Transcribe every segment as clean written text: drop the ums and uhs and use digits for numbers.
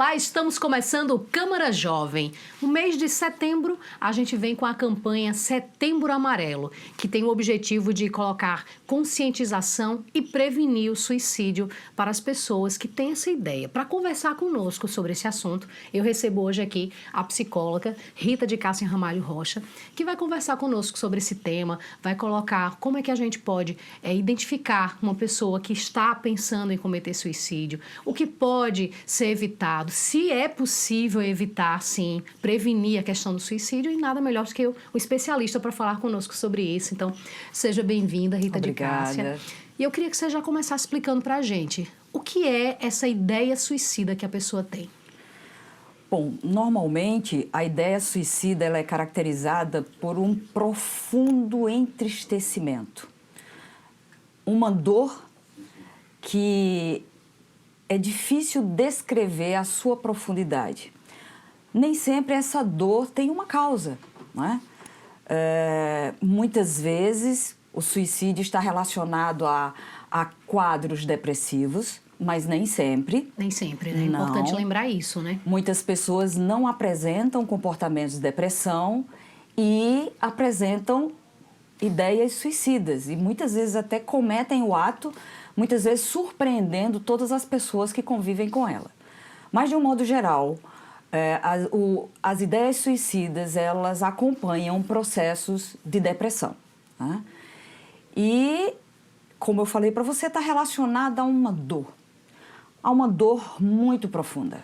Olá, estamos começando o Câmara Jovem. No mês de setembro, a gente vem com a campanha Setembro Amarelo, que tem o objetivo de colocar conscientização e prevenir o suicídio para as pessoas que têm essa ideia. Para conversar conosco sobre esse assunto, eu recebo hoje aqui a psicóloga Rita de Cássia Ramalho Rocha, que vai conversar conosco sobre esse tema, vai colocar como é que a gente pode identificar uma pessoa que está pensando em cometer suicídio, o que pode ser evitado, se é possível evitar, sim, prevenir a questão do suicídio, e nada melhor do que o especialista para falar conosco sobre isso. Então, seja bem-vinda, Rita de Cássia. E eu queria que você já começasse explicando para a gente o que é essa ideia suicida que a pessoa tem. Bom, normalmente a ideia suicida ela é caracterizada por um profundo entristecimento, uma dor que é difícil descrever a sua profundidade. Nem sempre essa dor tem uma causa, não é? Muitas vezes o suicídio está relacionado a quadros depressivos, mas nem sempre. Nem sempre, né? É importante lembrar isso, né? Muitas pessoas não apresentam comportamentos de depressão e apresentam ideias suicidas e muitas vezes até cometem o ato, muitas vezes surpreendendo todas as pessoas que convivem com ela. Mas, de um modo geral, as ideias suicidas, elas acompanham processos de depressão, né? E, como eu falei para você, está relacionada a uma dor muito profunda.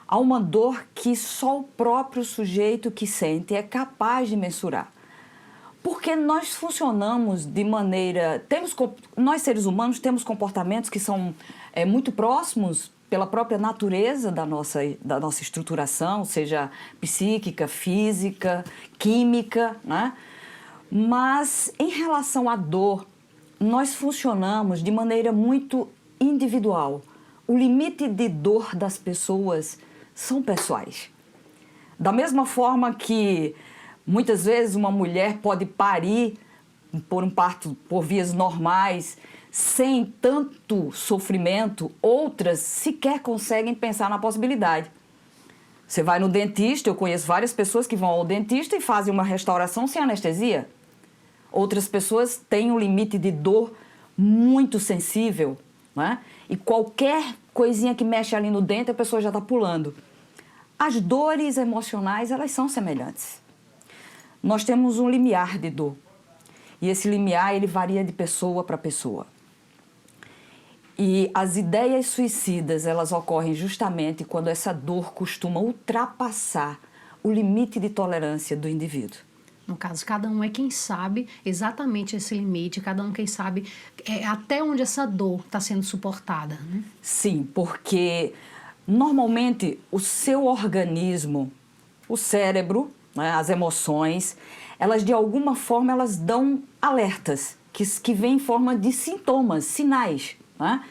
A uma dor que só o próprio sujeito que sente é capaz de mensurar. Porque nós funcionamos de maneira... Nós, seres humanos, temos comportamentos que são muito próximos pela própria natureza da nossa estruturação, seja psíquica, física, química, né? Mas, em relação à dor, nós funcionamos de maneira muito individual. O limite de dor das pessoas são pessoais. Da mesma forma que muitas vezes uma mulher pode parir por um parto por vias normais, sem tanto sofrimento, outras sequer conseguem pensar na possibilidade. Você vai no dentista, eu conheço várias pessoas que vão ao dentista e fazem uma restauração sem anestesia. Outras pessoas têm um limite de dor muito sensível, né? E qualquer coisinha que mexe ali no dente, a pessoa já está pulando. As dores emocionais, elas são semelhantes. Nós temos um limiar de dor. E esse limiar, ele varia de pessoa para pessoa. E as ideias suicidas, elas ocorrem justamente quando essa dor costuma ultrapassar o limite de tolerância do indivíduo. No caso, cada um é quem sabe exatamente esse limite, cada um quem sabe até onde essa dor está sendo suportada, né? Sim, porque normalmente o seu organismo, o cérebro, né, as emoções, elas de alguma forma elas dão alertas que vêm em forma de sintomas, sinais, né?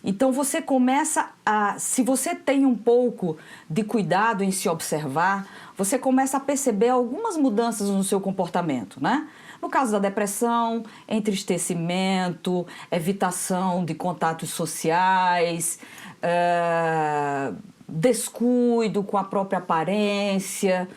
Então você começa se você tem um pouco de cuidado em se observar, você começa a perceber algumas mudanças no seu comportamento, né? No caso da depressão, entristecimento, evitação de contatos sociais, descuido com a própria aparência,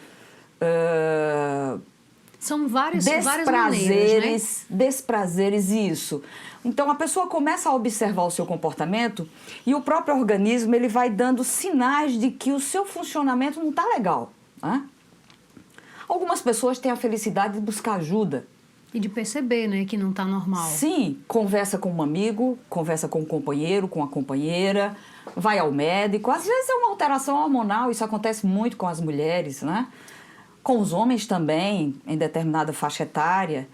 são várias maneiras, né? Desprazeres, isso. Então, a pessoa começa a observar o seu comportamento e o próprio organismo ele vai dando sinais de que o seu funcionamento não está legal, né? Algumas pessoas têm a felicidade de buscar ajuda. E de perceber, né, que não está normal. Sim, conversa com um amigo, conversa com um companheiro, com a companheira, vai ao médico. Às vezes é uma alteração hormonal, isso acontece muito com as mulheres, né? Com os homens também, em determinada faixa etária.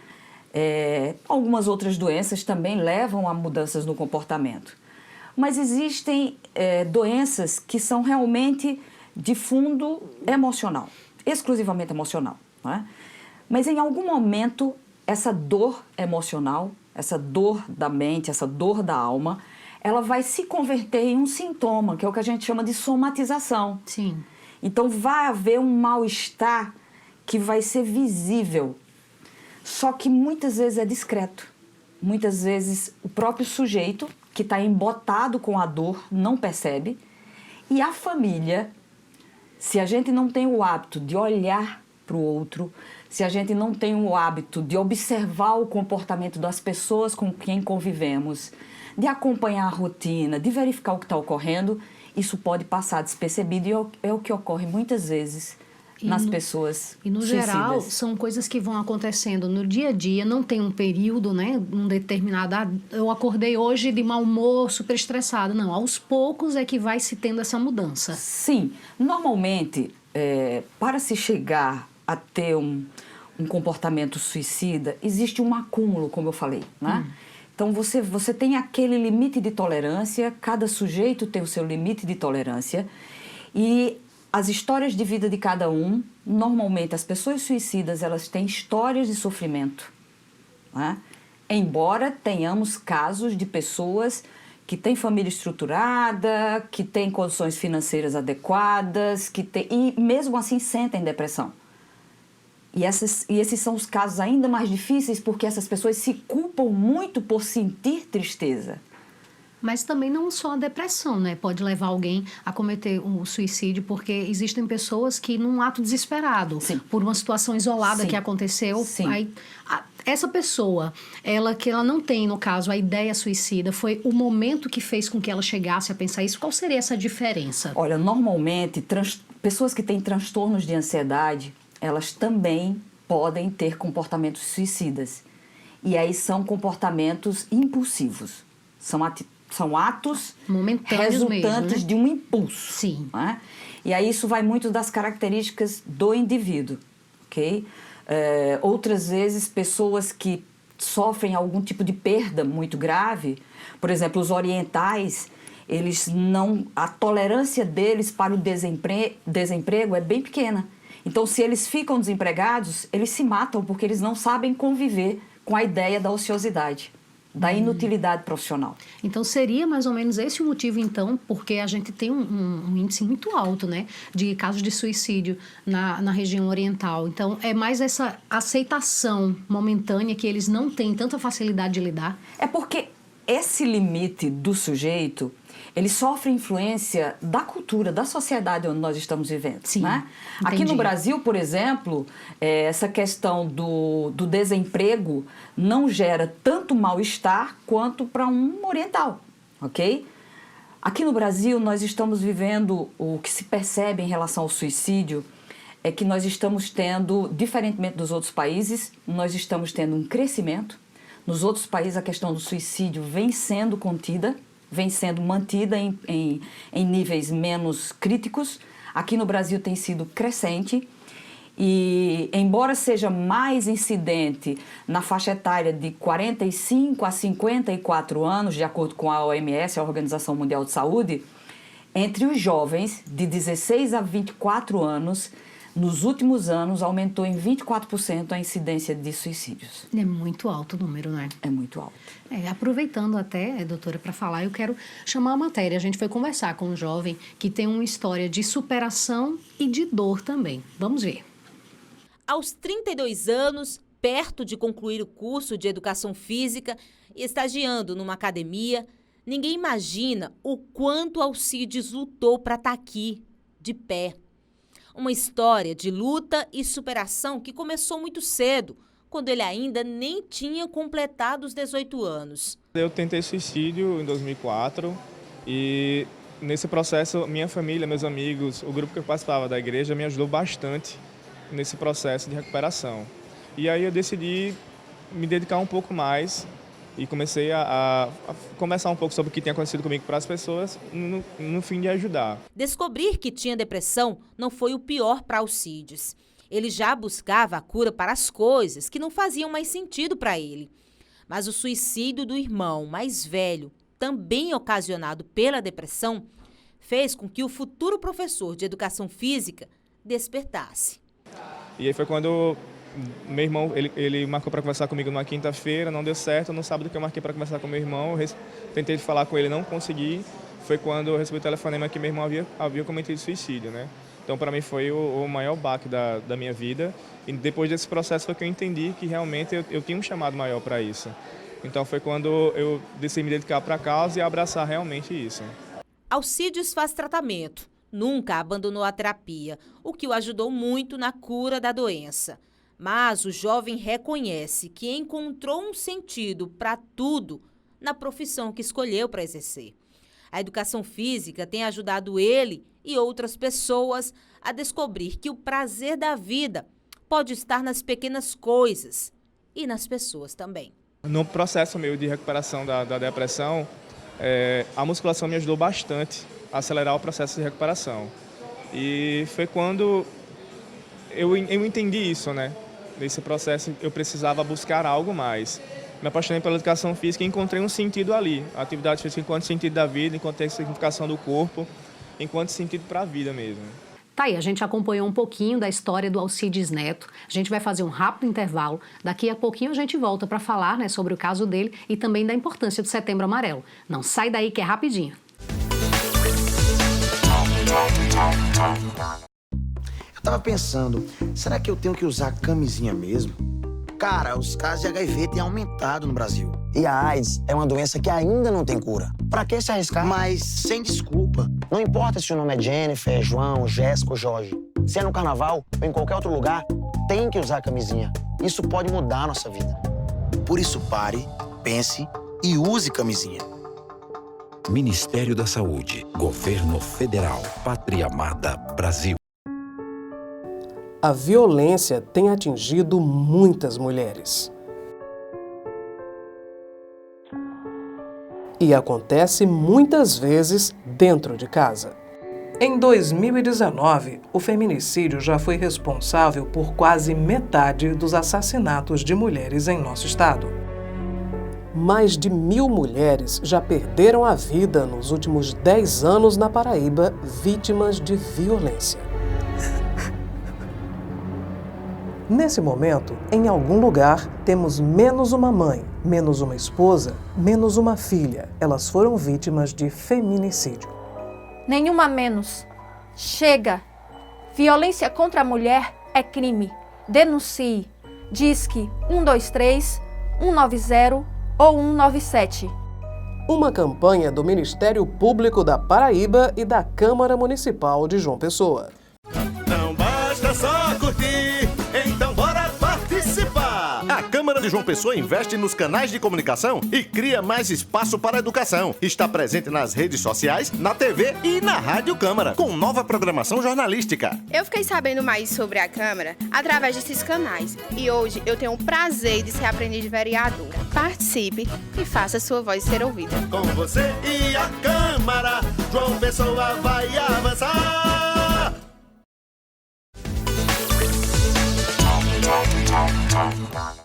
Algumas outras doenças também levam a mudanças no comportamento. Mas existem doenças que são realmente de fundo emocional, exclusivamente emocional, né? Mas em algum momento, essa dor emocional, essa dor da mente, essa dor da alma, ela vai se converter em um sintoma, que é o que a gente chama de somatização. Sim. Então vai haver um mal-estar que vai ser visível, só que muitas vezes é discreto. Muitas vezes o próprio sujeito que está embotado com a dor não percebe E a família, se a gente não tem o hábito de olhar para o outro, se a gente não tem o hábito de observar o comportamento das pessoas com quem convivemos, de acompanhar a rotina, de verificar o que está ocorrendo, isso pode passar despercebido e é o que ocorre muitas vezes nas pessoas E no suicidas. geral, são coisas que vão acontecendo no dia a dia, não tem um período, né, um determinado, eu acordei hoje de mau humor, super estressado. Não, aos poucos é que vai se tendo essa mudança. Sim, normalmente, para se chegar a ter um comportamento suicida, existe um acúmulo, como eu falei, né? Então, você tem aquele limite de tolerância, cada sujeito tem o seu limite de tolerância e as histórias de vida de cada um, normalmente as pessoas suicidas, elas têm histórias de sofrimento, né? Embora tenhamos casos de pessoas que têm família estruturada, que têm condições financeiras adequadas, e mesmo assim sentem depressão. E esses são os casos ainda mais difíceis porque essas pessoas se culpam muito por sentir tristeza. Mas também não só a depressão, né? Pode levar alguém a cometer um suicídio, porque existem pessoas que, num ato desesperado, Sim. por uma situação isolada Sim. que aconteceu, Sim. aí, essa pessoa, ela não tem, no caso, a ideia suicida, foi o momento que fez com que ela chegasse a pensar isso. Qual seria essa diferença? Olha, normalmente, pessoas que têm transtornos de ansiedade, elas também podem ter comportamentos suicidas. E aí são comportamentos impulsivos. São atos Momentâneos resultantes mesmo, né? de um impulso. Sim. Né? E aí isso vai muito das características do indivíduo, ok? Outras vezes, pessoas que sofrem algum tipo de perda muito grave, por exemplo, os orientais, a tolerância deles para o desemprego é bem pequena. Então, se eles ficam desempregados, eles se matam porque eles não sabem conviver com a ideia da ociosidade, da inutilidade profissional. Então, seria mais ou menos esse o motivo, então, porque a gente tem um índice muito alto, né, de casos de suicídio na região oriental. Então, é mais essa aceitação momentânea que eles não têm tanta facilidade de lidar. É porque esse limite do sujeito, ele sofre influência da cultura, da sociedade onde nós estamos vivendo. Sim, né? entendi. Aqui no Brasil, por exemplo, essa questão do desemprego não gera tanto mal-estar quanto para um oriental, ok? Aqui no Brasil, nós estamos vivendo, o que se percebe em relação ao suicídio é que nós estamos tendo, diferentemente dos outros países, nós estamos tendo um crescimento. Nos outros países, a questão do suicídio vem sendo contida, vem sendo mantida em níveis menos críticos. Aqui no Brasil tem sido crescente e, embora seja mais incidente na faixa etária de 45 a 54 anos, de acordo com a OMS, a Organização Mundial de Saúde, entre os jovens de 16 a 24 anos, nos últimos anos, aumentou em 24% a incidência de suicídios. É muito alto o número, né? É muito alto. Aproveitando até, doutora, para falar, eu quero chamar a matéria. A gente foi conversar com um jovem que tem uma história de superação e de dor também. Vamos ver. Aos 32 anos, perto de concluir o curso de Educação Física e estagiando numa academia, ninguém imagina o quanto Alcides lutou para estar aqui, de pé. Uma história de luta e superação que começou muito cedo, quando ele ainda nem tinha completado os 18 anos. Eu tentei suicídio em 2004 e nesse processo minha família, meus amigos, o grupo que eu participava da igreja me ajudou bastante nesse processo de recuperação. E aí eu decidi me dedicar um pouco mais e comecei a conversar um pouco sobre o que tinha acontecido comigo para as pessoas no fim de ajudar. Descobrir que tinha depressão não foi o pior para Alcides. Ele já buscava a cura para as coisas que não faziam mais sentido para ele. Mas o suicídio do irmão mais velho, também ocasionado pela depressão, fez com que o futuro professor de educação física despertasse. E aí foi quando meu irmão, ele marcou para conversar comigo numa quinta-feira, não deu certo. No sábado que eu marquei para conversar com meu irmão, tentei falar com ele, não consegui. Foi quando eu recebi o telefonema que meu irmão havia cometido suicídio, né? Então, para mim, foi o maior baque da minha vida. E depois desse processo foi que eu entendi que realmente eu tinha um chamado maior para isso. Então, foi quando eu decidi me dedicar para a causa e abraçar realmente isso. Alcides faz tratamento, nunca abandonou a terapia, o que o ajudou muito na cura da doença. Mas o jovem reconhece que encontrou um sentido para tudo na profissão que escolheu para exercer. A educação física tem ajudado ele e outras pessoas a descobrir que o prazer da vida pode estar nas pequenas coisas e nas pessoas também. No processo meu de recuperação da depressão, a musculação me ajudou bastante a acelerar o processo de recuperação. E foi quando eu entendi isso, né? Nesse processo eu precisava buscar algo mais. Me apaixonei pela educação física e encontrei um sentido ali. A atividade física enquanto sentido da vida, enquanto significação do corpo, enquanto sentido para a vida mesmo. Tá aí, a gente acompanhou um pouquinho da história do Alcides Neto. A gente vai fazer um rápido intervalo. Daqui a pouquinho a gente volta para falar, né, sobre o caso dele e também da importância do Setembro Amarelo. Não sai daí que é rapidinho. Eu tava pensando, será que eu tenho que usar camisinha mesmo? Cara, os casos de HIV têm aumentado no Brasil. E a AIDS é uma doença que ainda não tem cura. Pra que se arriscar? Mas sem desculpa. Não importa se o nome é Jennifer, João, Jéssica ou Jorge. Se é no carnaval ou em qualquer outro lugar, tem que usar camisinha. Isso pode mudar a nossa vida. Por isso pare, pense e use camisinha. Ministério da Saúde, Governo Federal, Pátria Amada, Brasil. A violência tem atingido muitas mulheres. E acontece muitas vezes dentro de casa. Em 2019, o feminicídio já foi responsável por quase metade dos assassinatos de mulheres em nosso estado. Mais de 1.000 mulheres já perderam a vida nos últimos 10 anos na Paraíba, vítimas de violência. Nesse momento, em algum lugar, temos menos uma mãe, menos uma esposa, menos uma filha. Elas foram vítimas de feminicídio. Nenhuma menos. Chega! Violência contra a mulher é crime. Denuncie. Disque 123, 190 ou 197. Uma campanha do Ministério Público da Paraíba e da Câmara Municipal de João Pessoa. Não basta só curtir, então bora participar! A Câmara de João Pessoa investe nos canais de comunicação e cria mais espaço para a educação. Está presente nas redes sociais, na TV e na Rádio Câmara, com nova programação jornalística. Eu fiquei sabendo mais sobre a Câmara através desses canais e hoje eu tenho o prazer de ser aprendiz de vereadora. Participe e faça sua voz ser ouvida. Com você e a Câmara, João Pessoa vai avançar!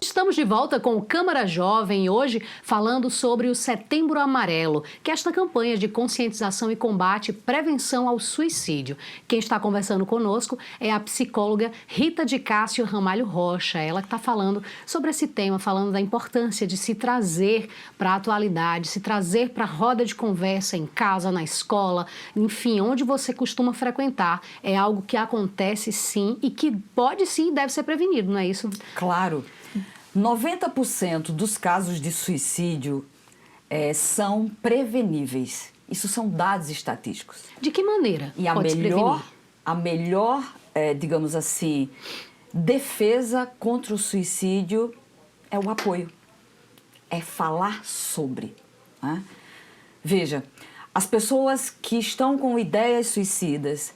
Estamos de volta com o Câmara Jovem, hoje falando sobre o Setembro Amarelo, que é esta campanha de conscientização e combate e prevenção ao suicídio. Quem está conversando conosco é a psicóloga Rita de Cássio Ramalho Rocha, ela que está falando sobre esse tema, falando da importância de se trazer para a atualidade, se trazer para a roda de conversa em casa, na escola, enfim, onde você costuma frequentar. É algo que acontece sim e que pode sim e deve ser prevenido, não é isso? Claro. 90% dos casos de suicídio são preveníveis. Isso são dados estatísticos. De que maneira e pode se prevenir? A melhor, digamos assim, defesa contra o suicídio é o apoio. É falar sobre. Né? Veja, as pessoas que estão com ideias suicidas,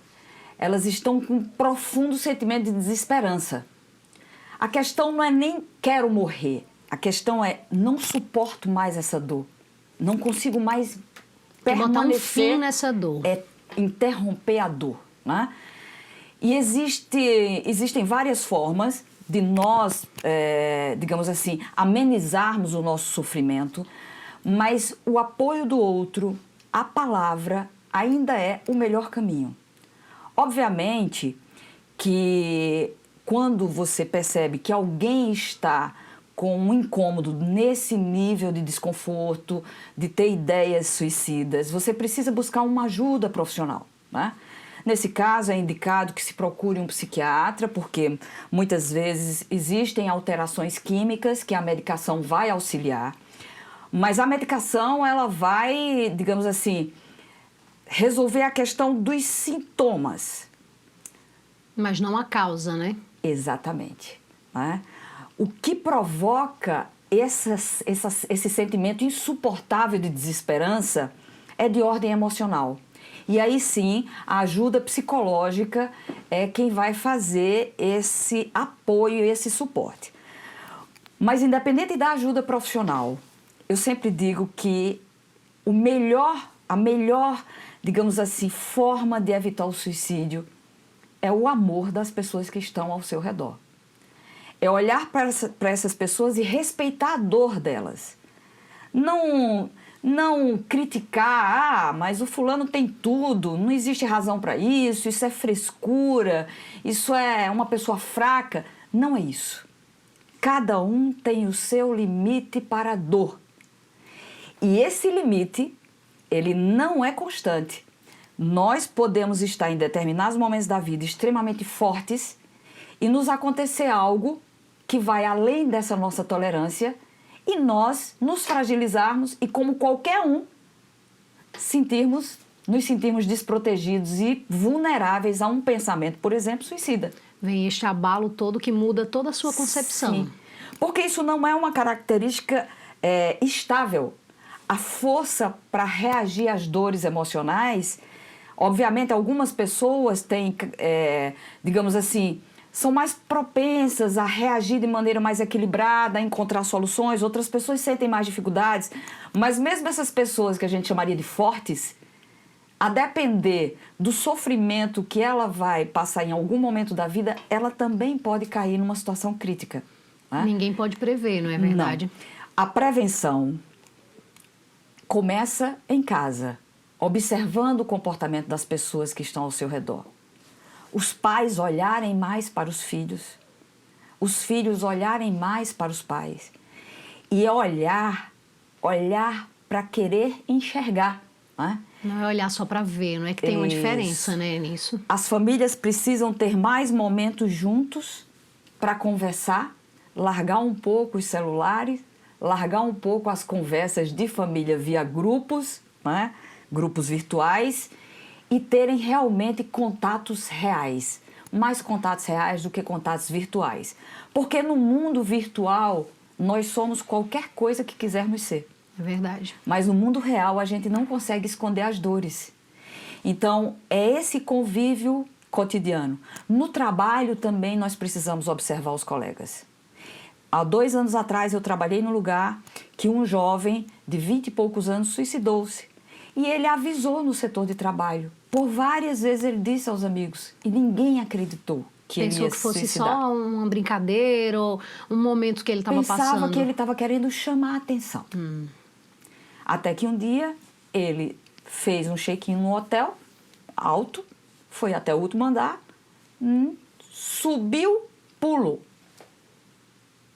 elas estão com um profundo sentimento de desesperança. A questão não é nem quero morrer, a questão é não suporto mais essa dor, não consigo mais permanecer. Botar um fim nessa dor. É interromper a dor, né? E existem várias formas de nós, digamos assim, amenizarmos o nosso sofrimento, mas o apoio do outro, a palavra, ainda é o melhor caminho. Obviamente que quando você percebe que alguém está com um incômodo nesse nível de desconforto, de ter ideias suicidas, você precisa buscar uma ajuda profissional, né? Nesse caso, é indicado que se procure um psiquiatra, porque muitas vezes existem alterações químicas que a medicação vai auxiliar, mas a medicação ela vai, digamos assim, resolver a questão dos sintomas. Mas não a causa, né? Exatamente. Né? O que provoca esse sentimento insuportável de desesperança é de ordem emocional. E aí sim, a ajuda psicológica é quem vai fazer esse apoio, esse suporte. Mas independente da ajuda profissional, eu sempre digo que a melhor, digamos assim, forma de evitar o suicídio é o amor das pessoas que estão ao seu redor. É olhar para essas pessoas e respeitar a dor delas. Não criticar, mas o fulano tem tudo, não existe razão para isso, isso é frescura, isso é uma pessoa fraca. Não é isso. Cada um tem o seu limite para a dor. E esse limite, ele não é constante. Nós podemos estar em determinados momentos da vida extremamente fortes e nos acontecer algo que vai além dessa nossa tolerância e nós nos fragilizarmos e, como qualquer um, nos sentirmos desprotegidos e vulneráveis a um pensamento, por exemplo, suicida. Vem este abalo todo que muda toda a sua concepção. Sim, porque isso não é uma característica estável. A força para reagir às dores emocionais, obviamente, algumas pessoas têm, digamos assim, são mais propensas a reagir de maneira mais equilibrada, a encontrar soluções. Outras pessoas sentem mais dificuldades. Mas mesmo essas pessoas que a gente chamaria de fortes, a depender do sofrimento que ela vai passar em algum momento da vida, ela também pode cair numa situação crítica. Né? Ninguém pode prever, não é verdade? Não. A prevenção começa em casa, observando o comportamento das pessoas que estão ao seu redor. Os pais olharem mais para os filhos olharem mais para os pais. E olhar para querer enxergar. Né? Não é olhar só para ver, não é que tem uma diferença, né, nisso. As famílias precisam ter mais momentos juntos para conversar, largar um pouco os celulares, largar um pouco as conversas de família via grupos, né? Grupos virtuais, e terem realmente contatos reais, mais contatos reais do que contatos virtuais. Porque no mundo virtual, nós somos qualquer coisa que quisermos ser. É verdade. Mas no mundo real, a gente não consegue esconder as dores. Então, é esse convívio cotidiano. No trabalho também nós precisamos observar os colegas. Há 2 anos atrás, eu trabalhei num lugar que um jovem de 20 e poucos anos suicidou-se. E ele avisou no setor de trabalho. Por várias vezes ele disse aos amigos e ninguém acreditou que ele ia se suicidar. Pensou que fosse só uma brincadeira ou um momento que ele estava passando. Pensava que ele estava querendo chamar a atenção. Até que um dia ele fez um check-in no hotel alto, foi até o último andar, subiu, pulou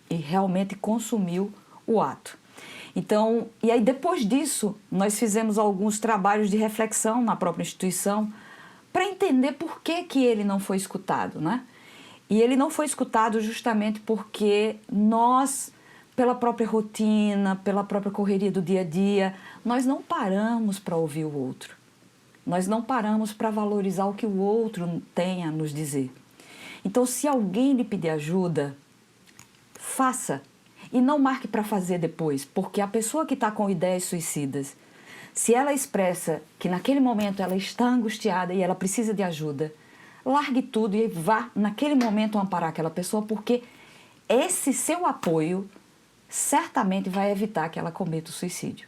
e realmente consumiu o ato. Então, e aí depois disso, nós fizemos alguns trabalhos de reflexão na própria instituição para entender por que ele não foi escutado, né? E ele não foi escutado justamente porque nós, pela própria rotina, pela própria correria do dia a dia, nós não paramos para ouvir o outro. Nós não paramos para valorizar o que o outro tem a nos dizer. Então, se alguém lhe pedir ajuda, faça. E não marque para fazer depois, porque a pessoa que está com ideias suicidas, se ela expressa que naquele momento ela está angustiada e ela precisa de ajuda, largue tudo e vá naquele momento amparar aquela pessoa, porque esse seu apoio certamente vai evitar que ela cometa o suicídio.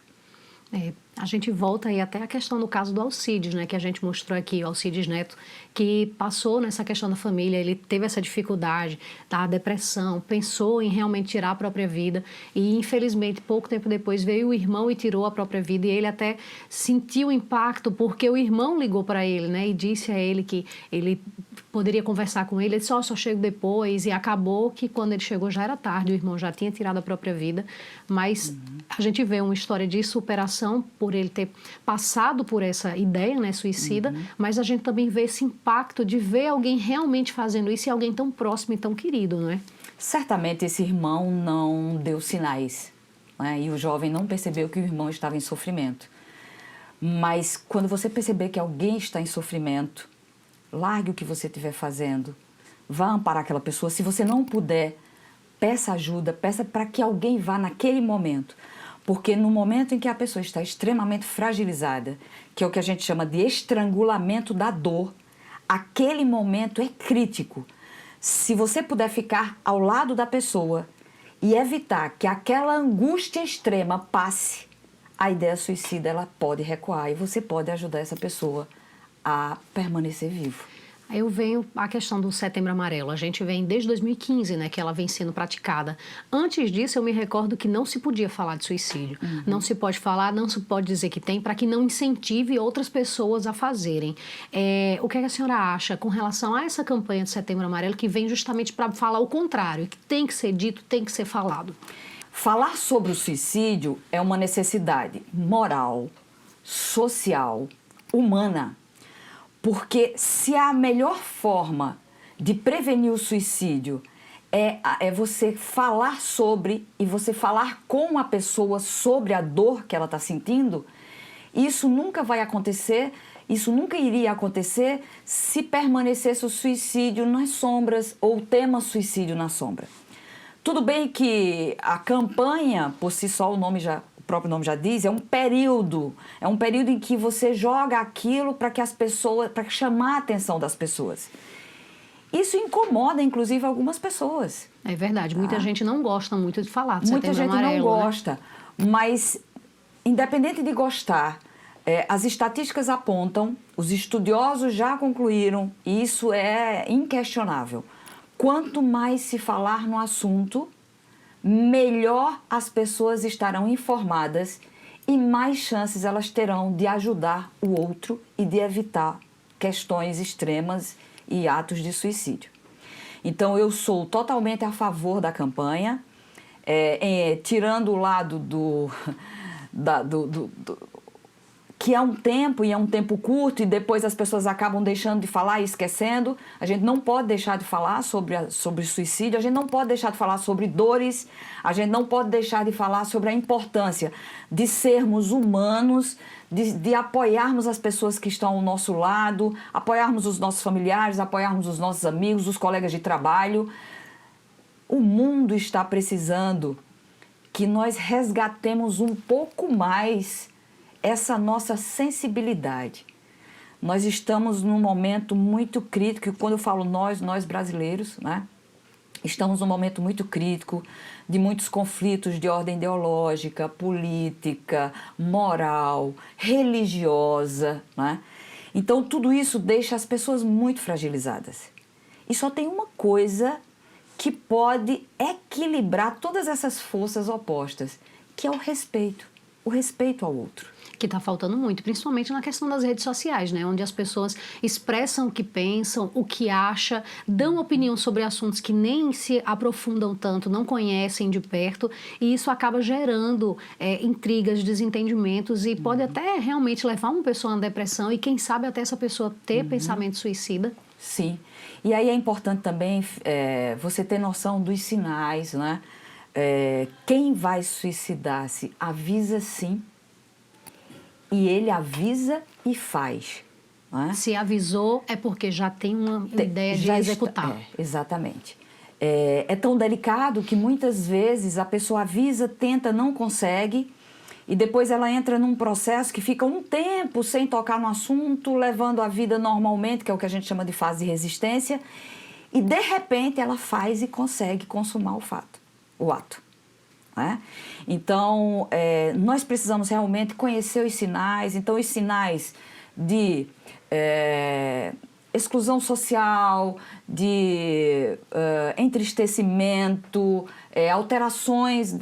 A gente volta aí até a questão do caso do Alcides, né, que a gente mostrou aqui, o Alcides Neto, que passou nessa questão da família, ele teve essa dificuldade da depressão, pensou em realmente tirar a própria vida e, infelizmente, pouco tempo depois veio o irmão e tirou a própria vida e ele até sentiu o impacto porque o irmão ligou para ele, né, e disse a ele que ele poderia conversar com ele, ele disse, só chego depois, e acabou que quando ele chegou já era tarde, o irmão já tinha tirado a própria vida, mas a gente vê uma história de superação por ele ter passado por essa ideia, né, suicida, mas a gente também vê esse impacto de ver alguém realmente fazendo isso e alguém tão próximo e tão querido, não é? Certamente esse irmão não deu sinais, né, e o jovem não percebeu que o irmão estava em sofrimento. Mas quando você perceber que alguém está em sofrimento, largue o que você estiver fazendo, vá amparar aquela pessoa. Se você não puder, peça ajuda, peça para que alguém vá naquele momento. Porque no momento em que a pessoa está extremamente fragilizada, que é o que a gente chama de estrangulamento da dor, aquele momento é crítico. Se você puder ficar ao lado da pessoa e evitar que aquela angústia extrema passe, a ideia suicida ela pode recuar e você pode ajudar essa pessoa a permanecer vivo. Aí eu venho a questão do Setembro Amarelo. A gente vem desde 2015, né, que ela vem sendo praticada. Antes disso, eu me recordo que não se podia falar de suicídio. Não se pode falar, não se pode dizer que tem, para que não incentive outras pessoas a fazerem. O que a senhora acha com relação a essa campanha de Setembro Amarelo, que vem justamente para falar o contrário, que tem que ser dito, tem que ser falado? Falar sobre o suicídio é uma necessidade moral, social, humana. Porque se a melhor forma de prevenir o suicídio é você falar sobre e você falar com a pessoa sobre a dor que ela está sentindo, isso nunca vai acontecer, isso nunca iria acontecer se permanecesse o suicídio nas sombras ou o tema suicídio na sombra. Tudo bem que a campanha, por si só, o próprio nome já diz, é um período em que você joga aquilo para que as pessoas, para chamar a atenção das pessoas. Isso incomoda, inclusive, algumas pessoas. É verdade, muita gente não gosta muito de falar de Muita Setembro gente Amarelo, não gosta, mas independente de gostar, as estatísticas apontam, os estudiosos já concluíram, e isso é inquestionável. Quanto mais se falar no assunto, melhor as pessoas estarão informadas e mais chances elas terão de ajudar o outro e de evitar questões extremas e atos de suicídio. Então, eu sou totalmente a favor da campanha, tirando o lado que é um tempo e é um tempo curto e depois as pessoas acabam deixando de falar e esquecendo. A gente não pode deixar de falar sobre suicídio, a gente não pode deixar de falar sobre dores, a gente não pode deixar de falar sobre a importância de sermos humanos, de apoiarmos as pessoas que estão ao nosso lado, apoiarmos os nossos familiares, apoiarmos os nossos amigos, os colegas de trabalho. O mundo está precisando que nós resgatemos um pouco mais essa nossa sensibilidade. Nós estamos num momento muito crítico, e quando eu falo nós brasileiros, né? Estamos num momento muito crítico de muitos conflitos de ordem ideológica, política, moral, religiosa, né? Então tudo isso deixa as pessoas muito fragilizadas. E só tem uma coisa que pode equilibrar todas essas forças opostas, que é o respeito ao outro. Que está faltando muito, principalmente na questão das redes sociais, né? Onde as pessoas expressam o que pensam, o que acham, dão opinião sobre assuntos que nem se aprofundam tanto, não conhecem de perto, e isso acaba gerando intrigas, desentendimentos e pode até realmente levar uma pessoa à depressão e quem sabe até essa pessoa ter pensamento suicida. Sim, e aí é importante também você ter noção dos sinais, né? Quem vai suicidar-se avisa sim, e ele avisa e faz. Não é? Se avisou é porque já tem uma ideia de executar. Exatamente. É tão delicado que muitas vezes a pessoa avisa, tenta, não consegue, e depois ela entra num processo que fica um tempo sem tocar no assunto, levando a vida normalmente, que é o que a gente chama de fase de resistência, e de repente ela faz e consegue consumar o ato. Né? Então, nós precisamos realmente conhecer os sinais. Então, os sinais de exclusão social, de entristecimento, alterações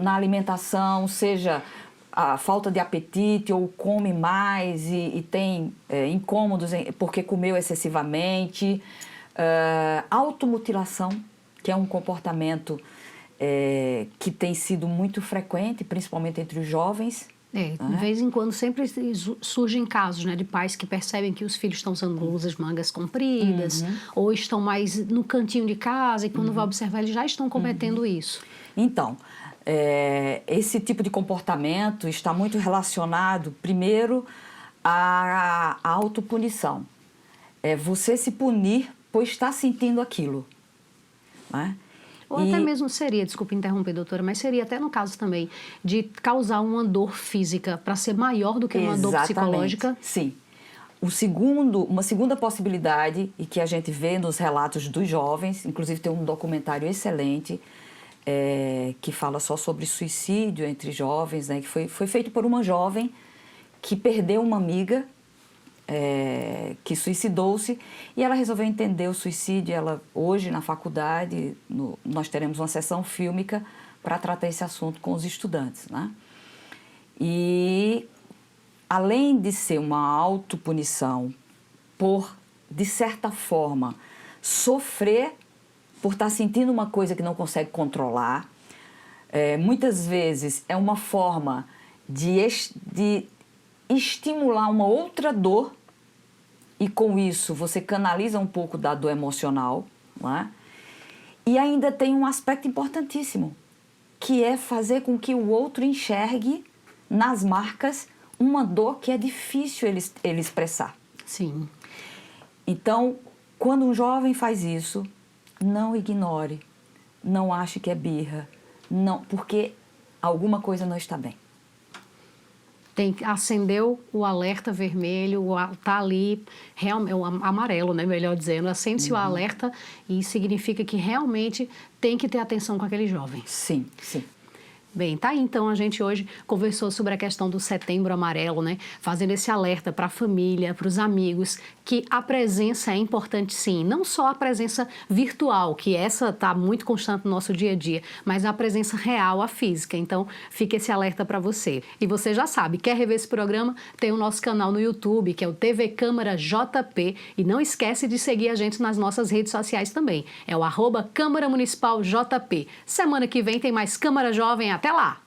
na alimentação, seja a falta de apetite ou come mais e tem incômodos porque comeu excessivamente, automutilação, que é um comportamento que tem sido muito frequente, principalmente entre os jovens. De vez em quando sempre surgem casos, né, de pais que percebem que os filhos estão usando blusas, mangas compridas, ou estão mais no cantinho de casa, e quando vai observar, eles já estão cometendo isso. Então, Esse tipo de comportamento está muito relacionado, primeiro, à autopunição. É você se punir por estar sentindo aquilo, né? Ou até mesmo seria, desculpe interromper, doutora, mas seria até no caso também de causar uma dor física para ser maior do que uma dor psicológica. Sim. Uma segunda possibilidade, e que a gente vê nos relatos dos jovens, inclusive tem um documentário excelente, que fala só sobre suicídio entre jovens, né, que foi feito por uma jovem que perdeu uma amiga, que suicidou-se, e ela resolveu entender o suicídio. Ela, hoje, na faculdade, nós teremos uma sessão fílmica para tratar esse assunto com os estudantes, né? E, além de ser uma autopunição por, de certa forma, sofrer por estar sentindo uma coisa que não consegue controlar, muitas vezes é uma forma de estimular uma outra dor, e com isso você canaliza um pouco da dor emocional, não é? E ainda tem um aspecto importantíssimo, que é fazer com que o outro enxergue nas marcas uma dor que é difícil ele expressar. Sim. Então, quando um jovem faz isso, não ignore, não ache que é birra, não, porque alguma coisa não está bem. Acendeu o alerta vermelho, tá ali, o amarelo, né, melhor dizendo, acende-se o alerta e significa que realmente tem que ter atenção com aquele jovem. Sim, sim. Bem, tá aí então, a gente hoje conversou sobre a questão do Setembro Amarelo, né? Fazendo esse alerta para a família, para os amigos, que a presença é importante sim, não só a presença virtual, que essa tá muito constante no nosso dia a dia, mas a presença real, a física. Então, fica esse alerta para você. E você já sabe, quer rever esse programa? Tem o nosso canal no YouTube, que é o TV Câmara JP, e não esquece de seguir a gente nas nossas redes sociais também. É o @Câmara Municipal JP. Semana que vem tem mais Câmara Jovem. Até lá!